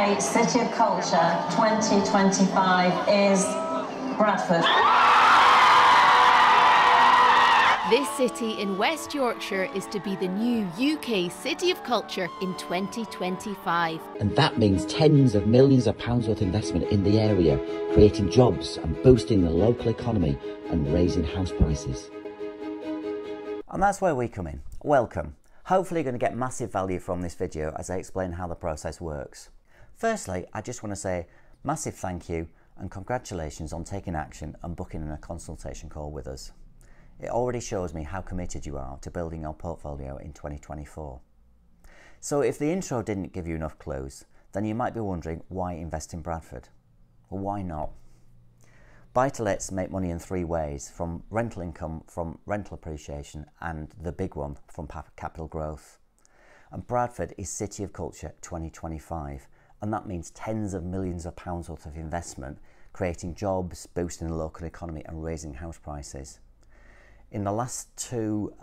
UK City of Culture 2025 is Bradford. This city in West Yorkshire is to be the new UK City of Culture in 2025. And that means tens of millions of pounds worth of investment in the area, creating jobs and boosting the local economy and raising house prices. And that's where we come in. Welcome. Hopefully you're going to get massive value from this video as I explain how the process works. Firstly, I just want to say massive thank you and congratulations on taking action and booking in a consultation call with us. It already shows me how committed you are to building your portfolio in 2024. So if the intro didn't give you enough clues, then you might be wondering why invest in Bradford? Well, why not? Buy-to-lets make money in three ways: from rental income, from rental appreciation, and the big one, from capital growth. And Bradford is City of Culture 2025, and that means tens of millions of pounds worth of investment, creating jobs, boosting the local economy and raising house prices. In the last two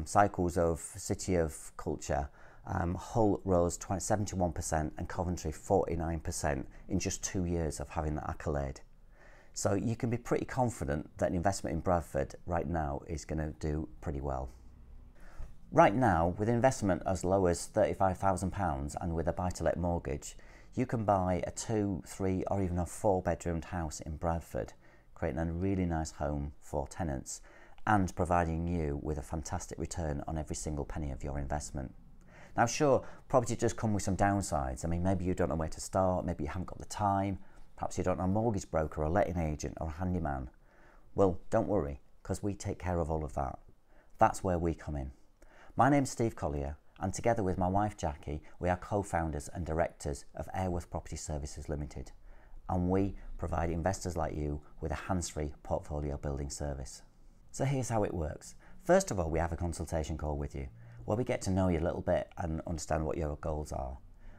cycles of City of Culture, Hull rose 71% and Coventry 49% in just 2 years of having that accolade. So you can be pretty confident that an investment in Bradford right now is going to do pretty well. Right now, with an investment as low as £35,000 and with a buy-to-let mortgage, you can buy a 2, 3 or even a 4-bedroomed house in Bradford, creating a really nice home for tenants and providing you with a fantastic return on every single penny of your investment. Now sure, property does come with some downsides. I mean, maybe you don't know where to start, maybe you haven't got the time, perhaps you don't know a mortgage broker or a letting agent or a handyman. Well, don't worry, because we take care of all of that. That's where we come in. My name's Steve Collier, and together with my wife Jackie, we are co-founders and directors of Airworth Property Services Limited, and we provide investors like you with a hands-free portfolio building service. So here's how it works. First of all, we have a consultation call with you, where we get to know you a little bit and understand what your goals are.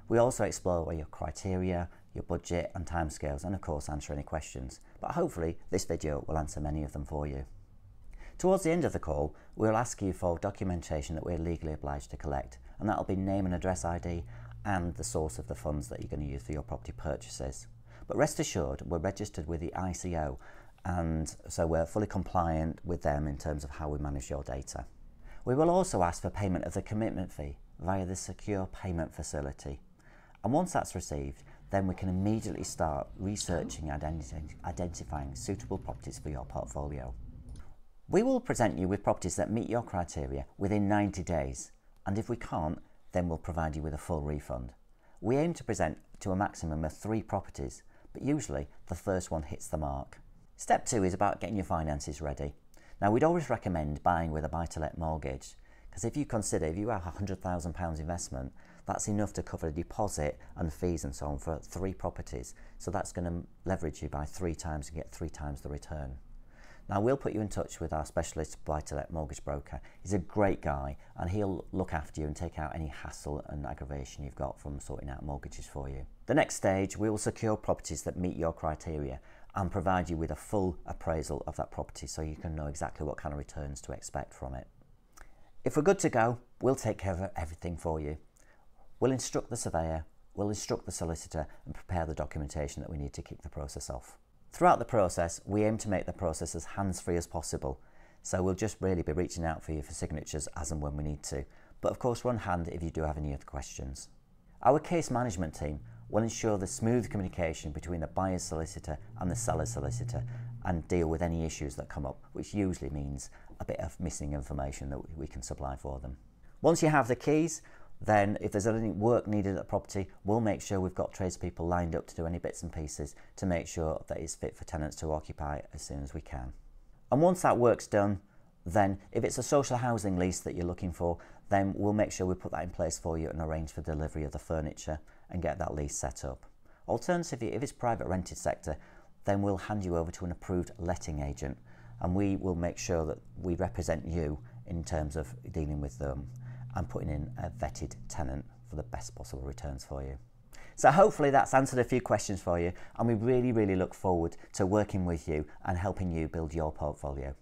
We also explore your criteria, your budget and timescales, and of course answer any questions, but hopefully this video will answer many of them for you. Towards the end of the call, we'll ask you for documentation that we're legally obliged to collect, and that'll be name and address ID and the source of the funds that you're going to use for your property purchases. But rest assured, we're registered with the ICO, and so we're fully compliant with them in terms of how we manage your data. We will also ask for payment of the commitment fee via the secure payment facility. And once that's received, then we can immediately start researching and identifying suitable properties for your portfolio. We will present you with properties that meet your criteria within 90 days, and if we can't, then we'll provide you with a full refund. We aim to present to a maximum of 3 properties, but usually the first one hits the mark. Step 2 is about getting your finances ready. Now, we'd always recommend buying with a buy-to-let mortgage, because if you consider, if you have a £100,000 investment, that's enough to cover the deposit and fees and so on for 3 properties. So that's going to leverage you by 3 times and get 3 times the return. Now, we'll put you in touch with our specialist buy-to-let mortgage broker. He's a great guy and he'll look after you and take out any hassle and aggravation you've got from sorting out mortgages for you. The next stage, we will secure properties that meet your criteria and provide you with a full appraisal of that property so you can know exactly what kind of returns to expect from it. If we're good to go, we'll take care of everything for you. We'll instruct the surveyor, we'll instruct the solicitor and prepare the documentation that we need to kick the process off. Throughout the process, we aim to make the process as hands-free as possible, so we'll just really be reaching out for you for signatures as and when we need to, but of course we're on hand if you do have any other questions. Our case management team will ensure the smooth communication between the buyer's solicitor and the seller's solicitor and deal with any issues that come up, which usually means a bit of missing information that we can supply for them. Once you have the keys, then if there's any work needed at the property, we'll make sure we've got tradespeople lined up to do any bits and pieces to make sure that it's fit for tenants to occupy as soon as we can. And once that work's done, then if it's a social housing lease that you're looking for, then we'll make sure we put that in place for you and arrange for delivery of the furniture and get that lease set up. Alternatively, if it's private rented sector, then we'll hand you over to an approved letting agent and we will make sure that we represent you in terms of dealing with them and putting in a vetted tenant for the best possible returns for you. So hopefully that's answered a few questions for you, and we really look forward to working with you and helping you build your portfolio.